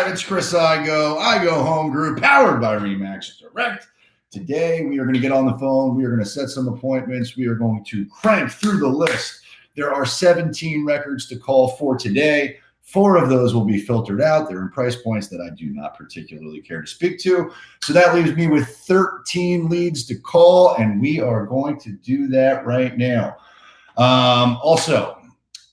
right, it's Chris Igoe Home Group, powered by Remax Direct. Today, we are going to get on the phone. We are going to set some appointments. We are going to crank through the list. There are 17 records to call for today. 4 of those will be filtered out. They're in price points that I do not particularly care to speak to. So that leaves me with 13 leads to call, and we are going to do that right now. Also,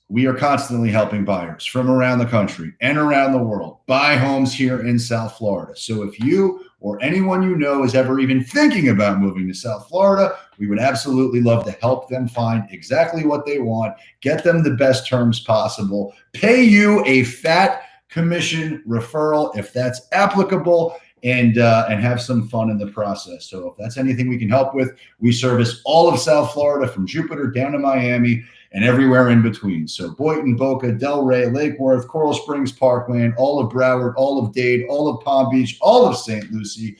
we are constantly helping buyers from around the country and around the world buy homes here in South Florida. So if you or anyone you know is ever even thinking about moving to South Florida, we would absolutely love to help them find exactly what they want, get them the best terms possible, pay you a FAT commission referral if that's applicable, and have some fun in the process. So if that's anything we can help with, we service all of South Florida from Jupiter down to Miami and everywhere in between. So Boynton, Boca, Delray, Lake Worth, Coral Springs, Parkland, all of Broward, all of Dade, all of Palm Beach, all of St. Lucie,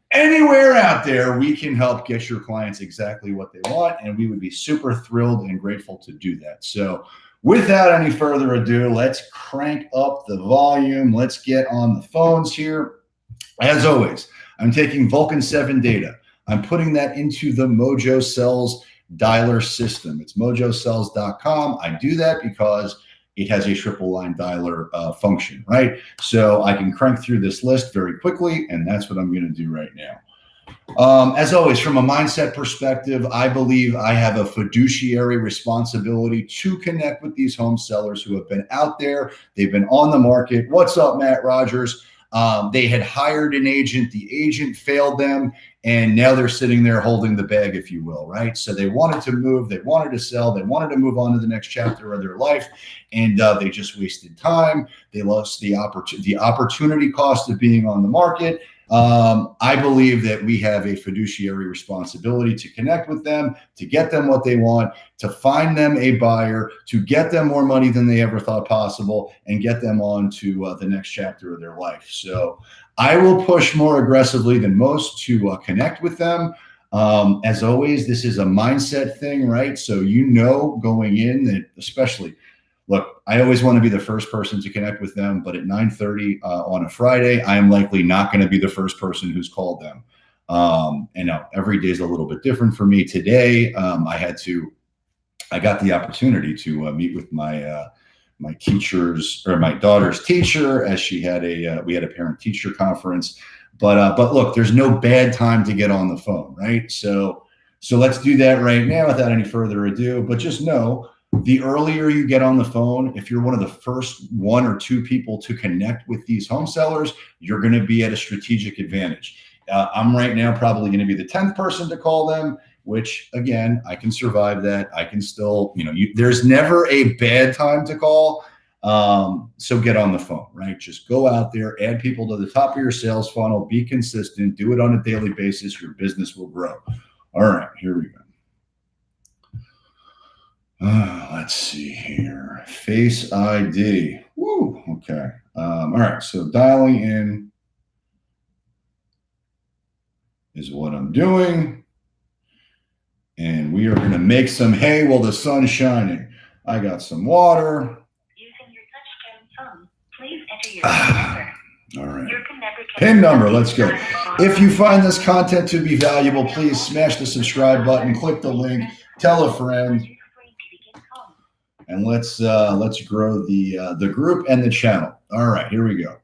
anywhere out there, we can help get your clients exactly what they want. And we would be super thrilled and grateful to do that. So without any further ado, let's crank up the volume. Let's get on the phones here. As always, I'm taking Vulcan 7 data. I'm putting that into the Mojo Cells dialer system. It's mojocells.com. I do that because it has a triple line dialer function, right? So I can crank through this list very quickly, and that's what I'm going to do right now. As always, from a mindset perspective, I believe I have a fiduciary responsibility to connect with these home sellers who have been out there. They've been on the market. What's up, Matt Rogers? They had hired an agent. The agent failed them, and now they're sitting there holding the bag, if you will, right? So they wanted to move. They wanted to sell. They wanted to move on to the next chapter of their life, and they just wasted time. They lost the opportunity cost of being on the market. I believe that we have a fiduciary responsibility to connect with them, to get them what they want, to find them a buyer, to get them more money than they ever thought possible, and get them on to the next chapter of their life. So I will push more aggressively than most to connect with them. As always, this is a mindset thing, right? So you know going in that, especially, look, I always want to be the first person to connect with them, but at 9:30 on a Friday, I am likely not going to be the first person who's called them. And now every day is a little bit different for me. Today, I got the opportunity to meet with my teachers, or my daughter's teacher, as we had a parent teacher conference. But look, there's no bad time to get on the phone, right? So let's do that right now without any further ado. But just know, the earlier you get on the phone, if you're one of the first 1 or 2 people to connect with these home sellers, you're going to be at a strategic advantage. I'm right now probably going to be the 10th person to call them, which again, I can survive that. I can still, there's never a bad time to call. So get on the phone, right? Just go out there, add people to the top of your sales funnel, be consistent, do it on a daily basis. Your business will grow. All right, here we go. Let's see here. Face ID. Woo. Okay. All right. So dialing in is what I'm doing. And we are going to make some hay while the sun's shining. I got some water. Using your touchtone phone, please enter your all right. PIN number. Let's go. If you find this content to be valuable, please smash the subscribe button, click the link, tell a friend. And let's grow the group and the channel. All right, here we go.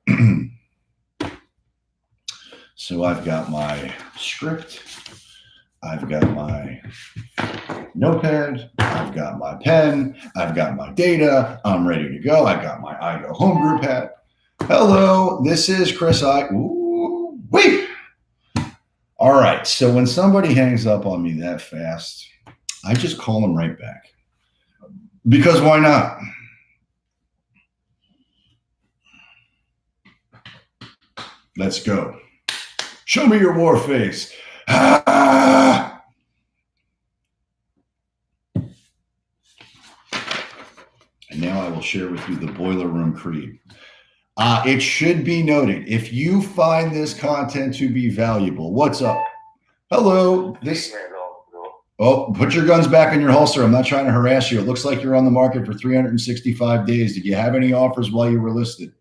So I've got my script, I've got my notepad, I've got my pen, I've got my data. I'm ready to go. I've got my Igoe Home Group hat. Hello, this is Chris Ooh, wait. All right, so when somebody hangs up on me that fast, I just call them right back. Because why not? Let's go. Show me your war face. Ah! And now I will share with you the Boiler Room Creed. It should be noted, if you find this content to be valuable, what's up? Hello. Oh, put your guns back in your holster. I'm not trying to harass you. It looks like you're on the market for 365 days. Did you have any offers while you were listed?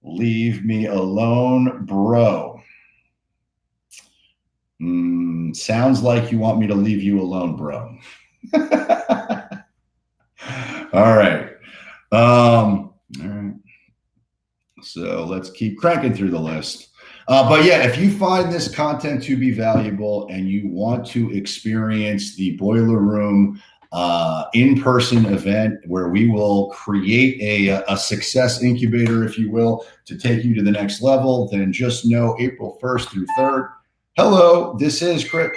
Leave me alone, bro. Sounds like you want me to leave you alone, bro. All right. All right. So let's keep cranking through the list. But yeah, if you find this content to be valuable and you want to experience the Boiler Room in-person event where we will create a success incubator, if you will, to take you to the next level, then just know April 1st through 3rd. Hello, this is Chris.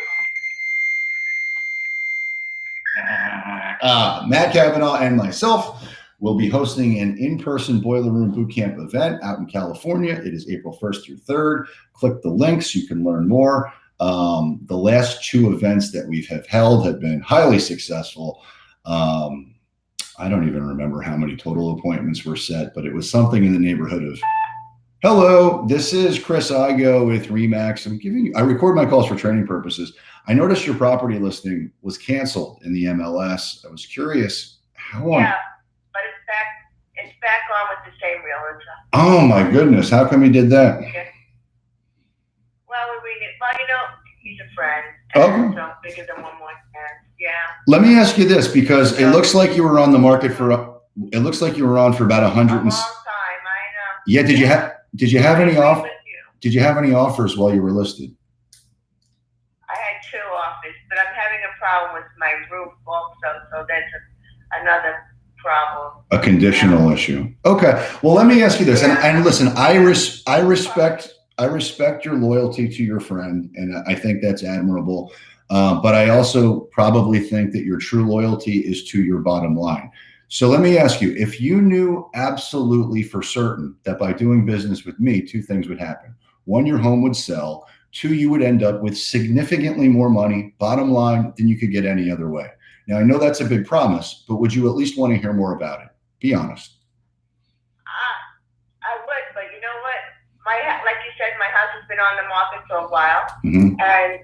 Matt Kavanaugh and myself will be hosting an in-person Boiler Room Bootcamp event out in California. It is April 1st through 3rd. Click the links. You can learn more. The last 2 events that we have held have been highly successful. I don't even remember how many total appointments were set, but it was something in the neighborhood of, hello, this is Chris Igoe with Remax. I record my calls for training purposes. I noticed your property listing was canceled in the MLS. I was curious how long. Yeah, but it's back on with the same realtor. Oh my goodness, how come he did that? Yeah. Well, he's a friend. Okay. So we give them one more chance. Yeah. Let me ask you this, because it looks like you were on the market for, it looks like you were on for about 100 A long time, I know. Yeah, did you have any I off? agree with you. Did you have any offers while you were listed? I had 2 offers, but I'm having a problem with my roof also, so that's another problem. A conditional issue. Okay. Well, let me ask you this, and listen, I respect your loyalty to your friend, and I think that's admirable. But I also probably think that your true loyalty is to your bottom line. So let me ask you, if you knew absolutely for certain that by doing business with me, 2 things would happen. 1, your home would sell. 2, you would end up with significantly more money, bottom line, than you could get any other way. Now, I know that's a big promise, but would you at least want to hear more about it? Be honest. I would, but you know what? Like you said, my house has been on the market for a while, and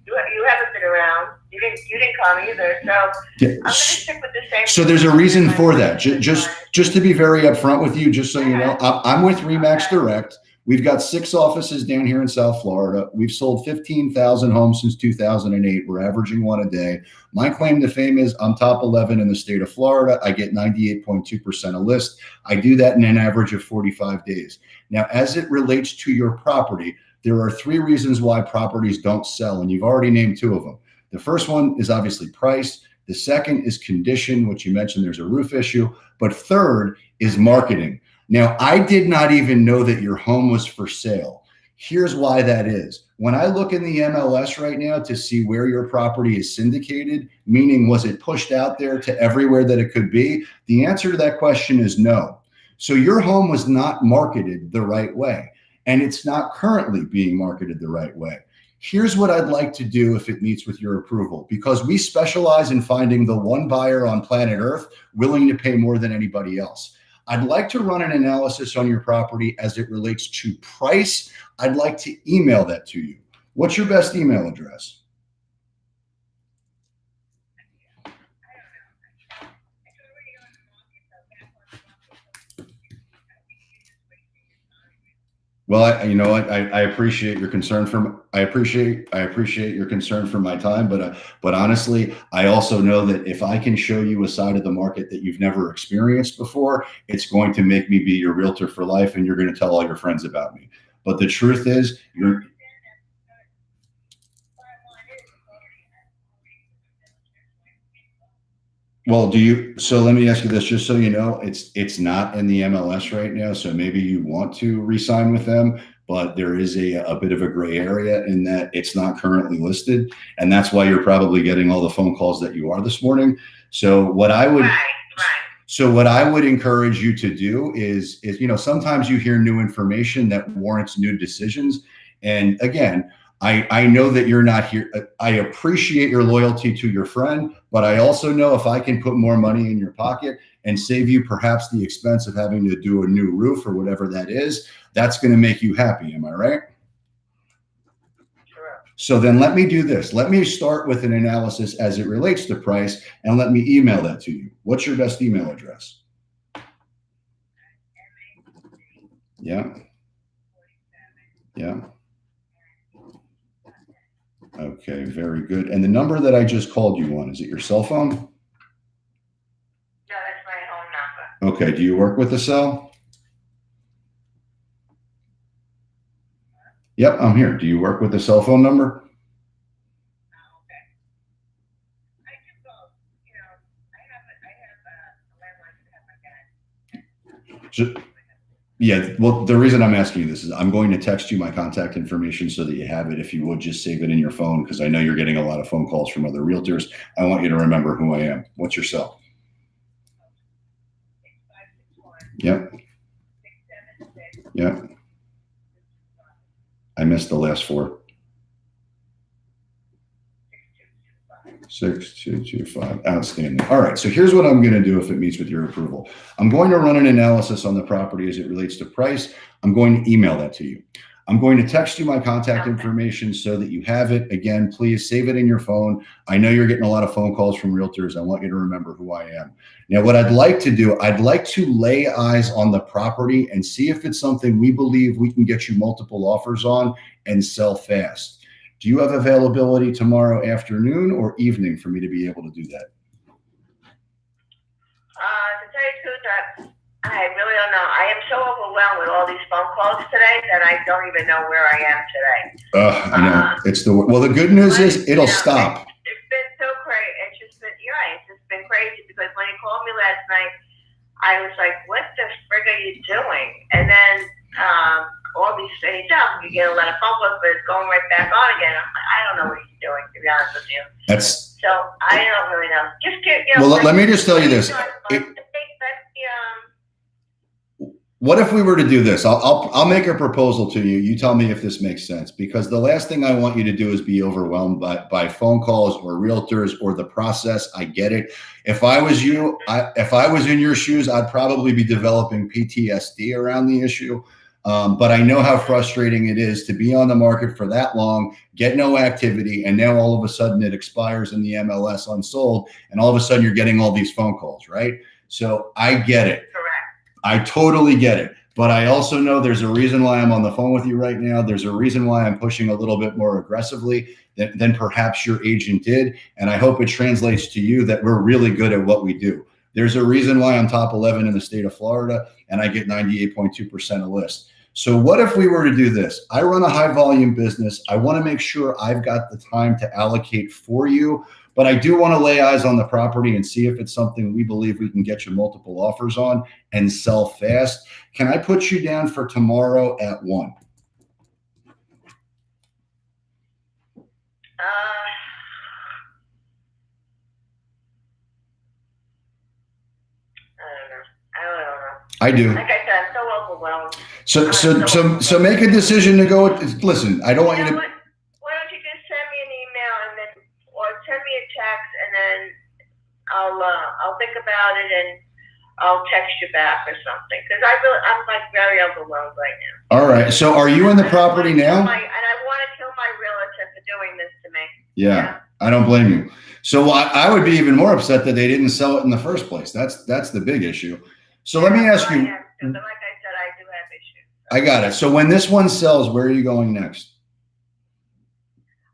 you haven't been around. You didn't come either, so Yeah. I'm going to stick with the same. So there's a reason for that. Just to be very upfront with you, just so you know, I'm with Remax Direct. We've got 6 offices down here in South Florida. We've sold 15,000 homes since 2008. We're averaging 1 a day. My claim to fame is I'm top 11 in the state of Florida. I get 98.2% a list. I do that in an average of 45 days. Now, as it relates to your property, there are 3 reasons why properties don't sell, and you've already named 2 of them. The first one is obviously price. The second is condition, which you mentioned there's a roof issue. But third is marketing. Now, I did not even know that your home was for sale. Here's why that is. When I look in the MLS right now to see where your property is syndicated, meaning was it pushed out there to everywhere that it could be? The answer to that question is no. So your home was not marketed the right way, and it's not currently being marketed the right way. Here's what I'd like to do if it meets with your approval, because we specialize in finding the one buyer on planet Earth willing to pay more than anybody else. I'd like to run an analysis on your property as it relates to price. I'd like to email that to you. What's your best email address? Well, you know what? I appreciate your concern for. I appreciate your concern for my time, but honestly, I also know that if I can show you a side of the market that you've never experienced before, it's going to make me be your realtor for life, and you're going to tell all your friends about me. But the truth is, you're. Well, so let me ask you this, just so you know, it's not in the MLS right now. So maybe you want to re-sign with them, but there is a bit of a gray area in that it's not currently listed. And that's why you're probably getting all the phone calls that you are this morning. So what I would, So what I would encourage you to do is, sometimes you hear new information that warrants new decisions. And again, I know that you're not here. I appreciate your loyalty to your friend, but I also know if I can put more money in your pocket and save you perhaps the expense of having to do a new roof or whatever that is, that's going to make you happy. Am I right? Sure. So then let me do this. Let me start with an analysis as it relates to price, and let me email that to you. What's your best email address? Yeah. Yeah. Okay, very good. And the number that I just called you on, is it your cell phone? No, that's my home number. Okay, do you work with the cell? Yep, I'm here. Do you work with the cell phone number? Yeah, well, the reason I'm asking you this is I'm going to text you my contact information so that you have it. If you would just save it in your phone, because I know you're getting a lot of phone calls from other realtors. I want you to remember who I am. What's your cell? Yep. Yep. I missed the last four. 6225. Outstanding. All right. So here's what I'm going to do if it meets with your approval. I'm going to run an analysis on the property as it relates to price. I'm going to email that to you. I'm going to text you my contact information so that you have it. Again, please save it in your phone. I know you're getting a lot of phone calls from realtors. I want you to remember who I am. Now, what I'd like to do, I'd like to lay eyes on the property and see if it's something we believe we can get you multiple offers on and sell fast. Do you have availability tomorrow afternoon or evening for me to be able to do that? To tell you the truth, I really don't know. I am so overwhelmed with all these phone calls today that I don't even know where I am today. I know. It's the good news is it'll stop. It's been so crazy. It's just been, it's just been crazy because when he called me last night, I was like, what the frig are you doing? And then, all these things up, you get a lot of phone calls, but it's going right back on again. I'm like, I don't know what he's doing, to be honest with you. So I don't really know. Just get, well, let me just tell you this. What if we were to do this? I'll make a proposal to you. You tell me if this makes sense, because the last thing I want you to do is be overwhelmed by phone calls or realtors or the process. I get it. If I was you, if I was in your shoes, I'd probably be developing PTSD around the issue. But I know how frustrating it is to be on the market for that long, get no activity, and now all of a sudden it expires in the MLS unsold, and all of a sudden you're getting all these phone calls, right? So I get it. Correct. I totally get it. But I also know there's a reason why I'm on the phone with you right now. There's a reason why I'm pushing a little bit more aggressively than perhaps your agent did. And I hope it translates to you that we're really good at what we do. There's a reason why I'm top 11 in the state of Florida and I get 98.2% of lists. So what if we were to do this? I run a high volume business. I want to make sure I've got the time to allocate for you, but I do want to lay eyes on the property and see if it's something we believe we can get you multiple offers on and sell fast. Can I put you down for tomorrow at 1? I do. Like I said, I'm so overwhelmed. So make a decision to go. Listen, I don't want you to. Why don't you just send me an email and then, or send me a text, and then I'll think about it and I'll text you back or something, because I'm like very overwhelmed right now. All right. So are you in the property now? And I want to kill my realtor for doing this to me. Yeah. I don't blame you. So I would be even more upset that they didn't sell it in the first place. That's the big issue. So let me ask you. But like I said, I do have issues. I got it. So when this one sells, where are you going next?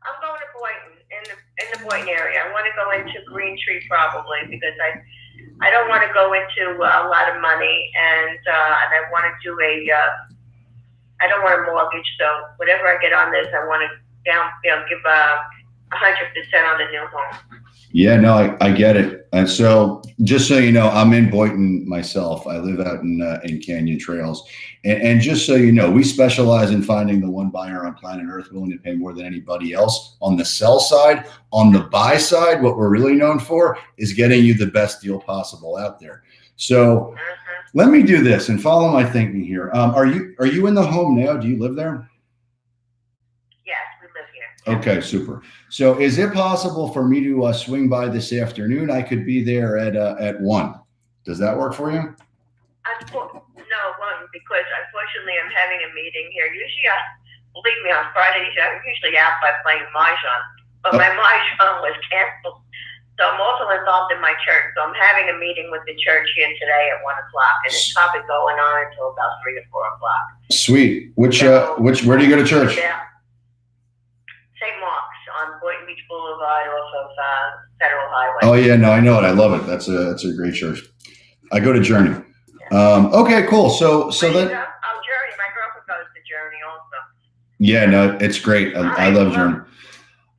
I'm going to Boynton, in the Boynton area. I want to go into Green Tree probably, because I don't want to go into a lot of money, and I want to do I don't want a mortgage. So whatever I get on this, I want to give 100% on the new home. Yeah, no, I get it. And so just so you know, I'm in Boynton myself. I live out in Canyon Trails. And just so you know, we specialize in finding the one buyer on planet Earth willing to pay more than anybody else on the sell side. On the buy side, what we're really known for is getting you the best deal possible out there. So let me do this and follow my thinking here. Are you in the home now? Do you live there? Yes, we live here. Okay, super. So is it possible for me to swing by this afternoon? I could be there at 1. Does that work for you? No, it won't, because unfortunately I'm having a meeting here. Usually, believe me, on Fridays I'm usually out by playing Mahjong, but my Mahjong was canceled. So I'm also in involved in my church, so I'm having a meeting with the church here today at 1 o'clock, and it's probably going on until about 3 or 4 o'clock. Sweet. Where do you go to church? Yeah. St. Mark's on Boynton Beach Boulevard off of Federal Highway. Oh yeah, no, I know it. I love it. That's a great church. I go to Journey. Okay, cool. So then. Journey. My girlfriend goes to Journey also. Yeah, no, it's great. I love Journey.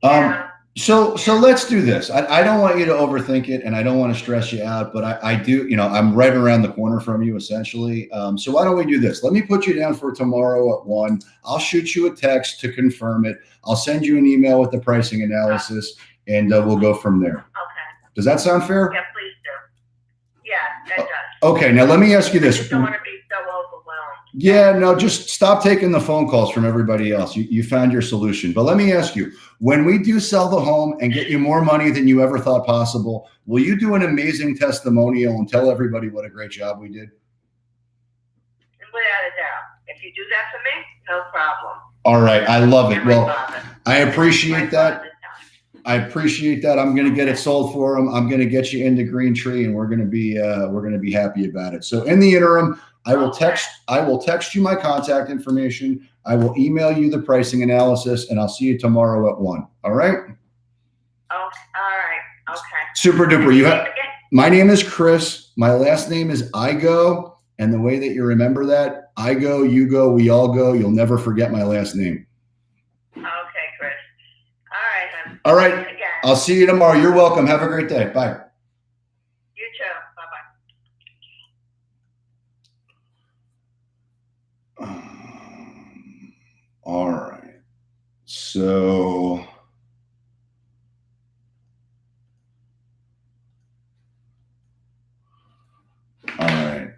Yeah. So let's do this. I don't want you to overthink it, and I don't want to stress you out, but I do, I'm right around the corner from you essentially. So why don't we do this? Let me put you down for tomorrow at 1. I'll shoot you a text to confirm it. I'll send you an email with the pricing analysis, and we'll go from there. Okay. Does that sound fair? Yeah, please do. Yeah, that does. Okay, now let me ask you I this. just don't want to be so overwhelmed. Yeah, no, just stop taking the phone calls from everybody else. You found your solution. But let me ask you, when we do sell the home and get you more money than you ever thought possible, will you do an amazing testimonial and tell everybody what a great job we did? Without a doubt. If you do that for me, no problem. All right, I love it. Well, Father. I appreciate that. I appreciate that. I'm going to get it sold for them. I'm going to get you into Green Tree, and we're going to be happy about it. So in the interim, I will text you my contact information. I will email you the pricing analysis, and I'll see you tomorrow at 1. All right? Oh, all right. Okay. Super duper. My name is Chris. My last name is Igoe. And the way that you remember that, I go, you go, we all go. You'll never forget my last name. Okay, Chris. All right, hon. All right. I'll see you tomorrow. You're welcome. Have a great day. Bye. You too. Bye-bye. All right. So all right.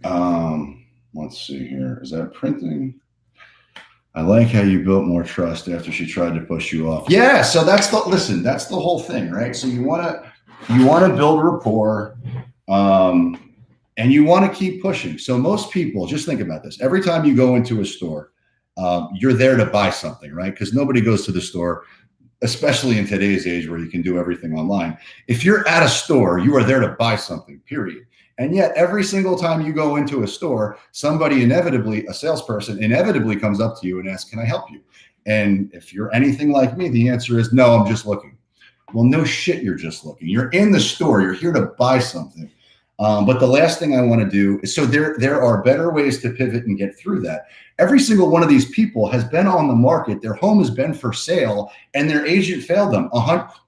Let's see here. Is that printing? I like how you built more trust after she tried to push you off. Yeah, so that's the whole thing, right? So you want to build rapport, and you want to keep pushing. So most people, just think about this. Every time you go into a store, you're there to buy something, right? Because nobody goes to the store, especially in today's age where you can do everything online. If you're at a store, you are there to buy something, period. And yet every single time you go into a store, somebody a salesperson inevitably comes up to you and asks, can I help you? And if you're anything like me, the answer is no, I'm just looking. Well, no shit, you're just looking. You're in the store, you're here to buy something. But the last thing I want to do is, so there are better ways to pivot and get through that. Every single one of these people has been on the market. Their home has been for sale and their agent failed them,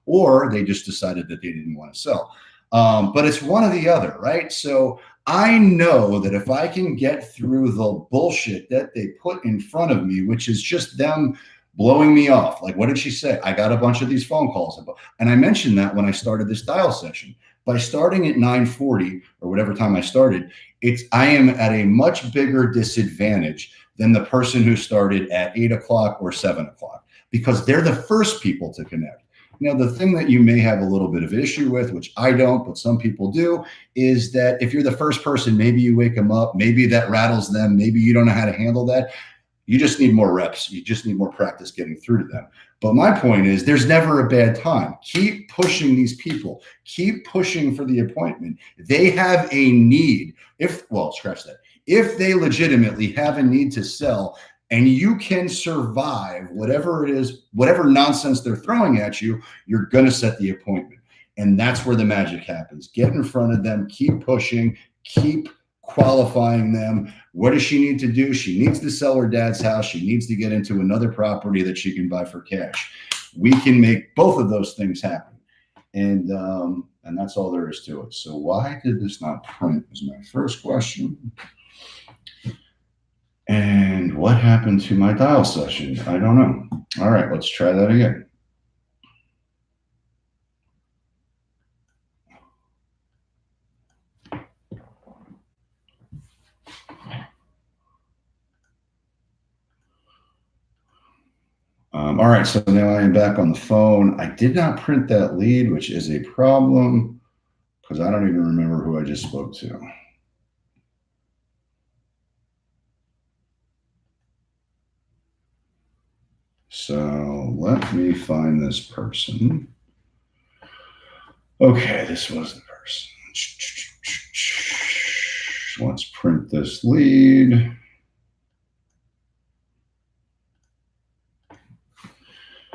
or they just decided that they didn't want to sell. But it's one or the other, right? So I know that if I can get through the bullshit that they put in front of me, which is just them blowing me off. Like, what did she say? I got a bunch of these phone calls. And I mentioned that when I started this dial session. By starting at 9:40 or whatever time I started, I am at a much bigger disadvantage than the person who started at 8 o'clock or 7 o'clock, because they're the first people to connect. Now, the thing that you may have a little bit of issue with, which I don't, but some people do, is that if you're the first person, maybe you wake them up, maybe that rattles them, maybe you don't know how to handle that. You just need more reps. You just need more practice getting through to them. But my point is, there's never a bad time. Keep pushing these people. Keep pushing for the appointment. They have a need. Scratch that. If they legitimately have a need to sell, and you can survive whatever it is, whatever nonsense they're throwing at you, you're going to set the appointment. And that's where the magic happens. Get in front of them, keep pushing, keep qualifying them. What does she need to do? She needs to sell her dad's house. She needs to get into another property that she can buy for cash. We can make both of those things happen. And that's all there is to it. So why did this not print is my first question. And what happened to my dial session? I don't know. All right, let's try that again. All right, so now I am back on the phone. I did not print that lead, which is a problem because I don't even remember who I just spoke to. So let me find this person. Okay, this was the person. Let's print this lead.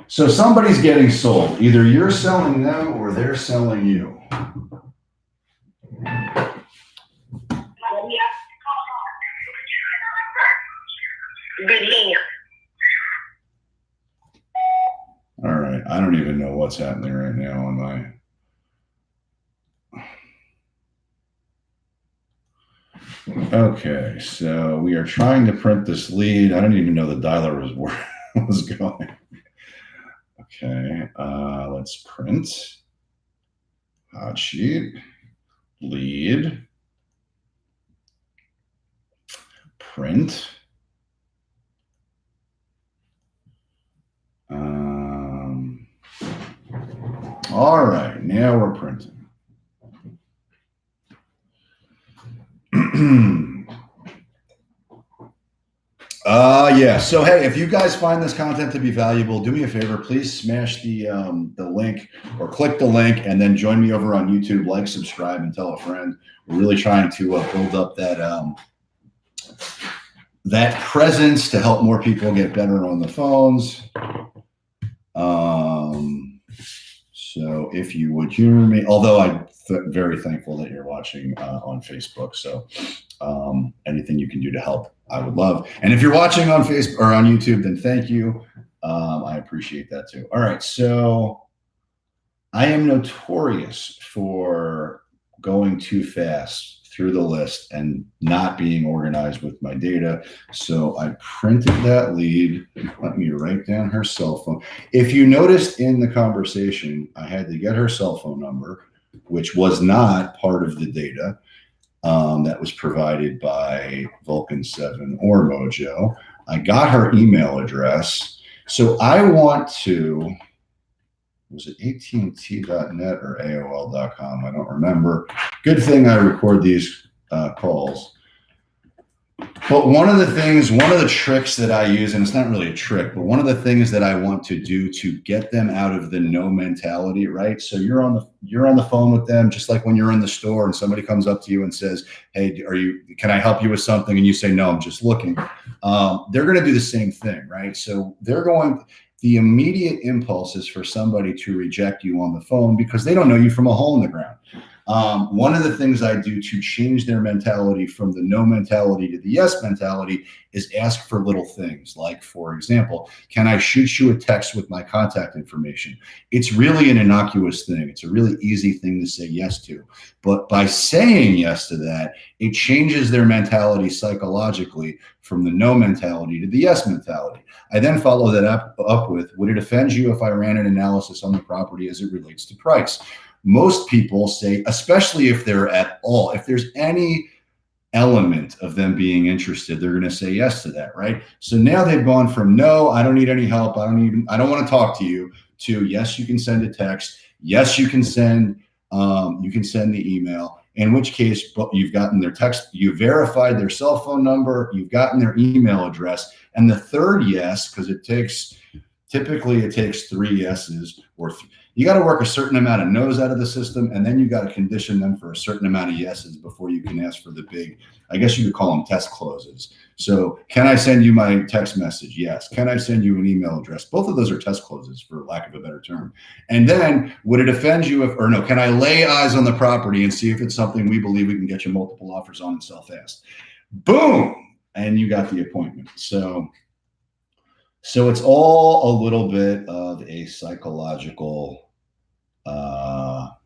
So somebody's getting sold. Either you're selling them or they're selling you. All right. I don't even know what's happening right now on my. Okay, so we are trying to print this lead. I don't even know the dialer was where it was going. Okay, let's print. Hot sheet, lead, print. All right, now we're printing. Yeah. So hey, if you guys find this content to be valuable, do me a favor, please smash the link or click the link, and then join me over on YouTube. Like, subscribe, and tell a friend. We're really trying to build up that presence to help more people get better on the phones. So if you would humor me, although I'm very thankful that you're watching on Facebook. So anything you can do to help, I would love. And if you're watching on Facebook or on YouTube, then thank you. I appreciate that too. All right. So I am notorious for going too fast through the list and not being organized with my data. So I printed that lead. Let me write down her cell phone. If you noticed in the conversation, I had to get her cell phone number, which was not part of the data that was provided by Vulcan 7 or Mojo. I got her email address. So I want to, was it AT&T.net or AOL.com? I don't remember. Good thing I record these calls. But one of the tricks that I use, and it's not really a trick, but one of the things that I want to do to get them out of the no mentality, right? So you're on the phone with them, just like when you're in the store and somebody comes up to you and says, "Hey, can I help you with something?" And you say, "No, I'm just looking." They're going to do the same thing, right? So the immediate impulse is for somebody to reject you on the phone because they don't know you from a hole in the ground. One of the things I do to change their mentality from the no mentality to the yes mentality is ask for little things. Like, for example, can I shoot you a text with my contact information? It's really an innocuous thing. It's a really easy thing to say yes to. But by saying yes to that, it changes their mentality psychologically from the no mentality to the yes mentality. I then follow that up with, would it offend you if I ran an analysis on the property as it relates to price? Most people say, especially if there's any element of them being interested, they're going to say yes to that, right? So now they've gone from no, I don't need any help, I don't want to talk to you, to yes, you can send a text, yes, you can send the email. In which case, you've gotten their text, you verified their cell phone number, you've gotten their email address, and the third yes, because typically it takes 3 yeses you got to work a certain amount of no's out of the system, and then you got to condition them for a certain amount of yeses before you can ask for the big, I guess you could call them test closes. So can I send you my text message? Yes. Can I send you an email address? Both of those are test closes, for lack of a better term. And then would it offend you can I lay eyes on the property and see if it's something we believe we can get you multiple offers on and sell fast? Boom. And you got the appointment. So it's all a little bit of a psychological, all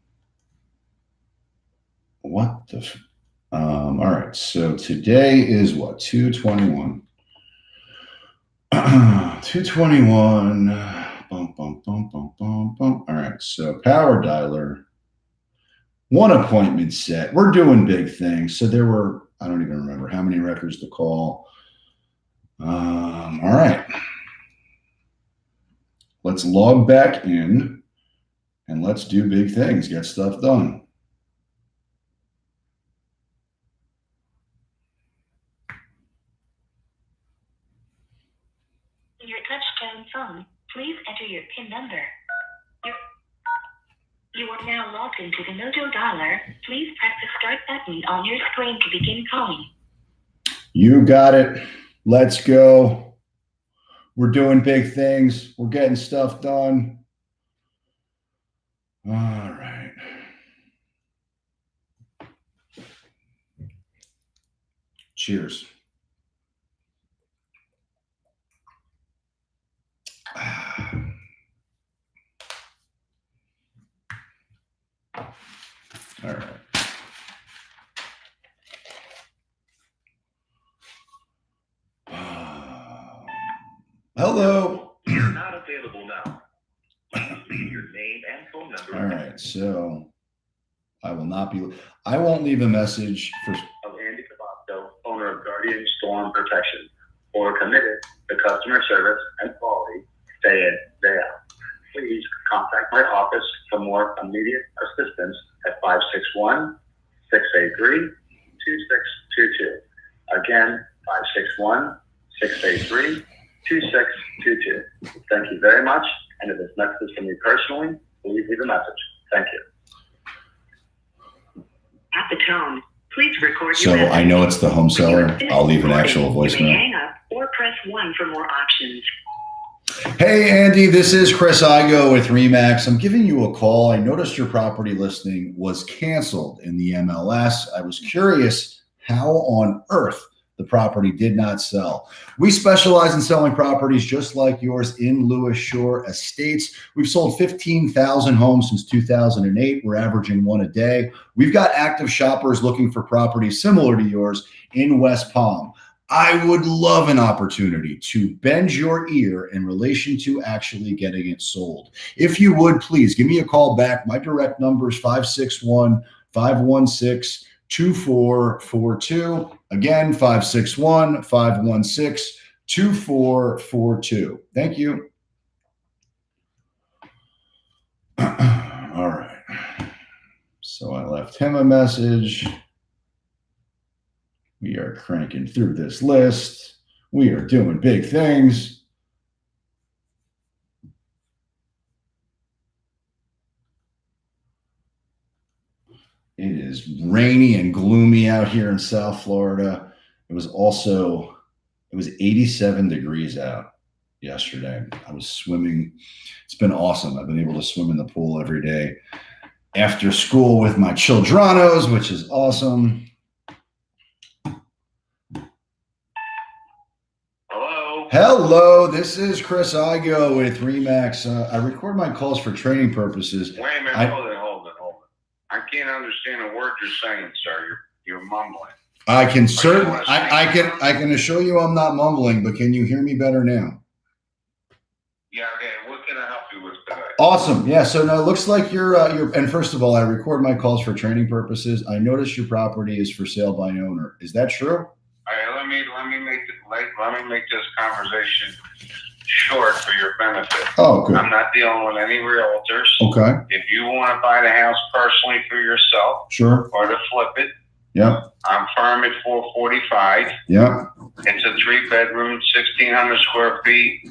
right. So today is what? 2/21. 2/21. Bum, bum, bum, bum, bum, bum. All right. So power dialer. 1 appointment set. We're doing big things. So there were, I don't even remember how many records to call. All right. Let's log back in and let's do big things, get stuff done. Your touchtone phone, please enter your PIN number. You are now logged into the Mojo Dialer. Please press the start button on your screen to begin calling. You got it. Let's go. We're doing big things. We're getting stuff done. All right. Cheers. All right. Hello. You're not available now. Please leave your name and phone number. All right. So I will not be. I won't leave a message for. Of Andy Cabasto, owner of Guardian Storm Protection, or committed to customer service and quality day in, day out. Please contact my office for more immediate assistance at 561-683-2622. Again, 561-683-2622. Thank you very much. And if this message is from me personally, please leave a message. Thank you. At the tone, please record So your message. I know it's the home seller. I'll leave an actual You may voicemail. hang up or press 1 for more options. Hey, Andy, this is Chris Igoe with RE/MAX. I'm giving you a call. I noticed your property listing was canceled in the MLS. I was curious how on earth the property did not sell. We specialize in selling properties just like yours in Lewis Shore Estates. We've sold 15,000 homes since 2008. We're averaging one a day. We've got active shoppers looking for properties similar to yours in West Palm. I would love an opportunity to bend your ear in relation to actually getting it sold. If you would, please give me a call back. My direct number is 561-516-2442. Again, 561-516-2442. Thank you. All right. So I left him a message. We are cranking through this list. We are doing big things. It is rainy and gloomy out here in South Florida. It was 87 degrees out yesterday. I was swimming. It's been awesome. I've been able to swim in the pool every day after school with my childrenos, which is awesome. Hello, this is Chris Igoe with RE/MAX. I record my calls for training purposes. Wait a minute, hold it. I can't understand a word you're saying, sir. You're mumbling. I can assure you I'm not mumbling, but can you hear me better now? Yeah, okay. What can I help you with today? Awesome. Yeah, so now it looks like you're and first of all, I record my calls for training purposes. I noticed your property is for sale by owner. Is that true? All right, let me make this conversation short for your benefit. Oh, good. I'm not dealing with any realtors. Okay. If you want to buy the house personally for yourself, Sure. or to flip it, Yeah. I'm firm at 445. Yeah. It's a 3-bedroom, 1,600 square feet.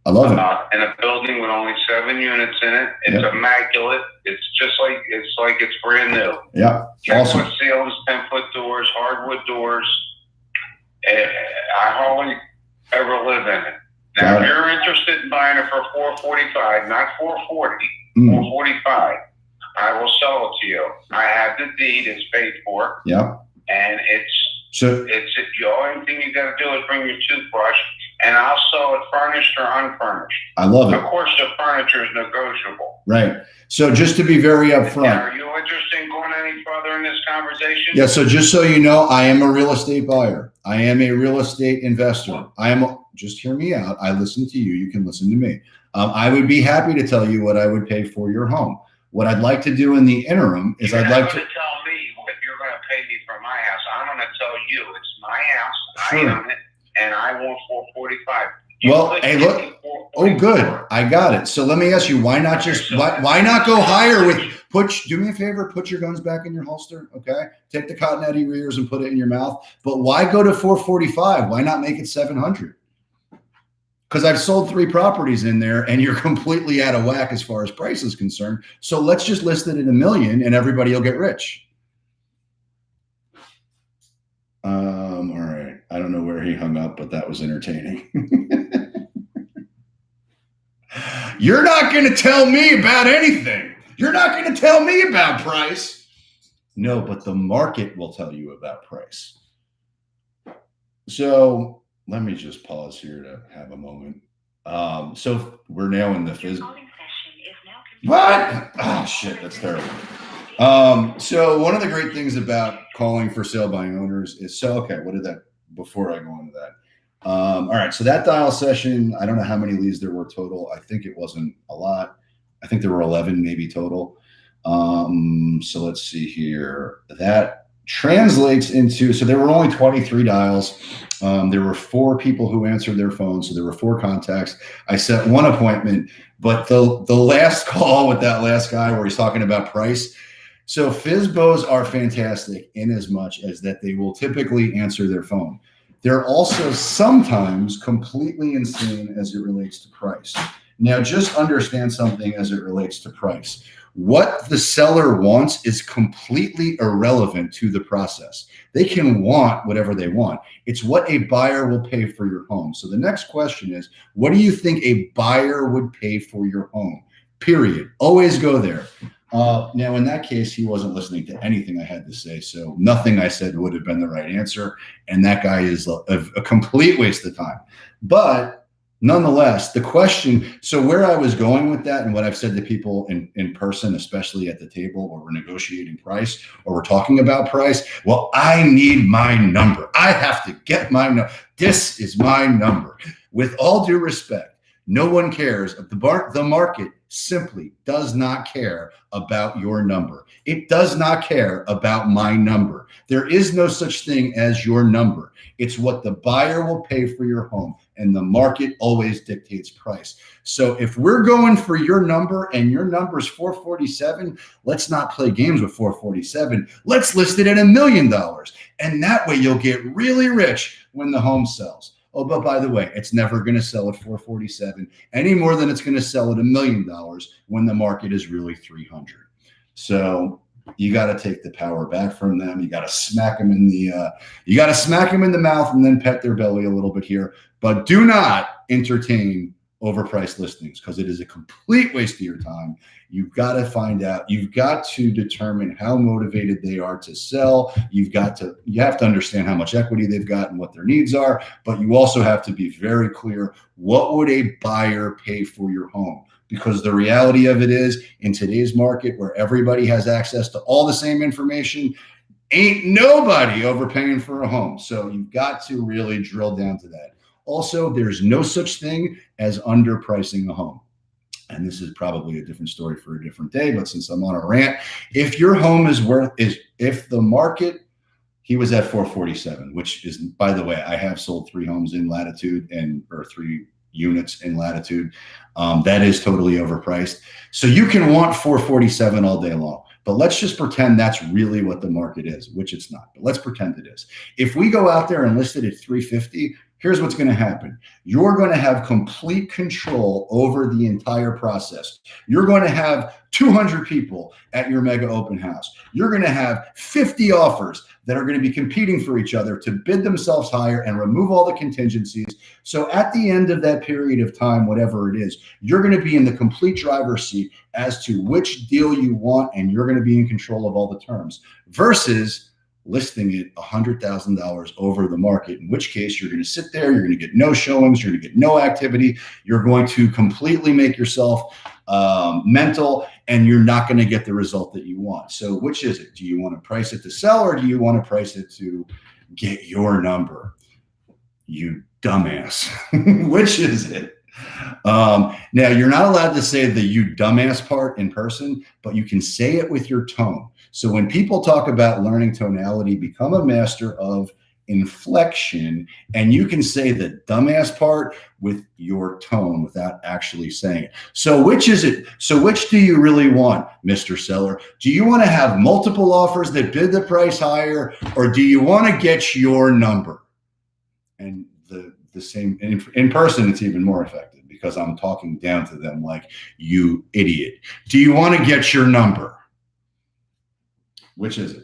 I love it. In a building with only 7 units in it. It's immaculate. It's just like it's brand new. Yeah. 10-foot Awesome. ceilings, 10-foot doors, hardwood doors. I hardly ever live in it. Now, if you're interested in buying it for 445, not 440, 445, I will sell it to you. I have the deed; it's paid for. Yeah. And it's So the only thing you got to do is bring your toothbrush, and I'll sell it furnished or unfurnished. I love it. Of course, the furniture is negotiable. Right. So just to be very upfront. Now, are you interested in going any further in this conversation? Yeah. So just so you know, I am a real estate buyer. I am a real estate investor. Just hear me out. I listen to you. You can listen to me. I would be happy to tell you what I would pay for your home. What I'd like to do in the interim is You're not going to tell me what you're going to pay me for my house. I'm going to tell you it's my house. Sure. I own it, and I want 445. Well, hey, look. Oh, good. I got it. So let me ask you, why not go higher with do me a favor, put your guns back in your holster. Okay. Take the cotton out of your ears and put it in your mouth. But why go to 445? Why not make it 700? because I've sold 3 properties in there and you're completely out of whack as far as price is concerned. So let's just list it at $1 million and everybody will get rich. All right. I don't know where he hung up, but that was entertaining. You're not going to tell me about anything. You're not going to tell me about price. No, but the market will tell you about price. So let me just pause here to have a moment. So we're now in the what? Oh shit, that's terrible. So one of the great things about calling for sale by owners is okay, what did that before I go into that? All right, so that dial session, I don't know how many leads there were total. I think it wasn't a lot. I think there were 11 maybe total. So let's see here. That translates into, so there were only 23 dials. There were 4 people who answered their phone. So there were 4 contacts. I set 1 appointment, but the last call with that last guy where he's talking about price. So FSBOs are fantastic in as much as that they will typically answer their phone. They're also sometimes completely insane as it relates to price. Now, just understand something as it relates to price. What the seller wants is completely irrelevant to the process. They can want whatever they want. It's what a buyer will pay for your home. So the next question is, what do you think a buyer would pay for your home? Period. Always go there. Now, in that case, he wasn't listening to anything I had to say, so nothing I said would have been the right answer, and that guy is a complete waste of time. But nonetheless, the question, so where I was going with that and what I've said to people in person, especially at the table or we're negotiating price or we're talking about price, well, I need my number. I have to get my number. This is my number. With all due respect, no one cares. The market simply does not care about your number. It does not care about my number. There is no such thing as your number. It's what the buyer will pay for your home, and the market always dictates price. So if we're going for your number and your number is 447, let's not play games with 447. Let's list it at $1 million. And that way you'll get really rich when the home sells. Oh, but by the way, it's never going to sell at 447 any more than it's going to sell at $1 million when the market is really 300. So you got to take the power back from them. You got to smack them in the mouth and then pet their belly a little bit here. But do not entertain overpriced listings because it is a complete waste of your time. You've got to find out, you've got to determine how motivated they are to sell. You have to understand how much equity they've got and what their needs are, but you also have to be very clear, what would a buyer pay for your home? Because the reality of it is, in today's market where everybody has access to all the same information, ain't nobody overpaying for a home. So you've got to really drill down to that. Also, there's no such thing as underpricing a home. And this is probably a different story for a different day, but since I'm on a rant, if your home if the market, he was at 447, which is, by the way, I have sold 3 homes in Latitude or 3 units in Latitude. That is totally overpriced. So you can want 447 all day long. But let's just pretend that's really what the market is, which it's not. But let's pretend it is. If we go out there and list it at 350, here's what's going to happen. You're going to have complete control over the entire process. You're going to have 200 people at your mega open house. You're going to have 50 offers that are going to be competing for each other to bid themselves higher and remove all the contingencies. So at the end of that period of time, whatever it is, you're going to be in the complete driver's seat as to which deal you want, and you're going to be in control of all the terms versus listing it $100,000 over the market, in which case you're going to sit there, you're going to get no showings, you're going to get no activity, you're going to completely make yourself mental, and you're not going to get the result that you want. So which is it? Do you want to price it to sell, or do you want to price it to get your number? You dumbass. Which is it? Now, you're not allowed to say the you dumbass part in person, but you can say it with your tone. So when people talk about learning tonality, become a master of inflection, and you can say the dumbass part with your tone without actually saying it. So which is it? So which do you really want, Mr. Seller? Do you want to have multiple offers that bid the price higher, or do you want to get your number? And the the same. In person, it's even more effective because I'm talking down to them like, you idiot. Do you want to get your number? Which is it?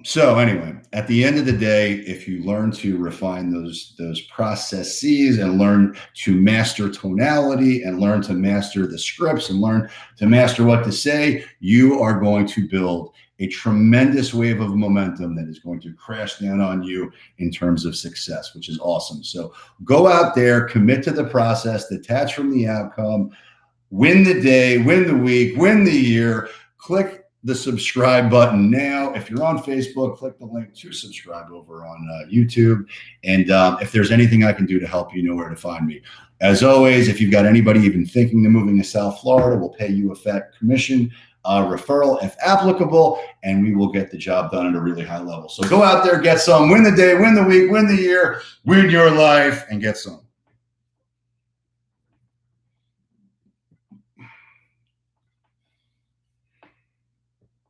So anyway, at the end of the day, if you learn to refine those processes and learn to master tonality and learn to master the scripts and learn to master what to say, you are going to build a tremendous wave of momentum that is going to crash down on you in terms of success, which is awesome. So go out there, commit to the process, detach from the outcome, win the day, win the week, win the year. Click the subscribe button now. If you're on Facebook, click the link to subscribe over on YouTube. And if there's anything I can do to help, you know where to find me. As always, if you've got anybody even thinking of moving to South Florida, we'll pay you a fat commission referral if applicable, and we will get the job done at a really high level. So go out there, get some, win the day, win the week, win the year, win your life, and get some.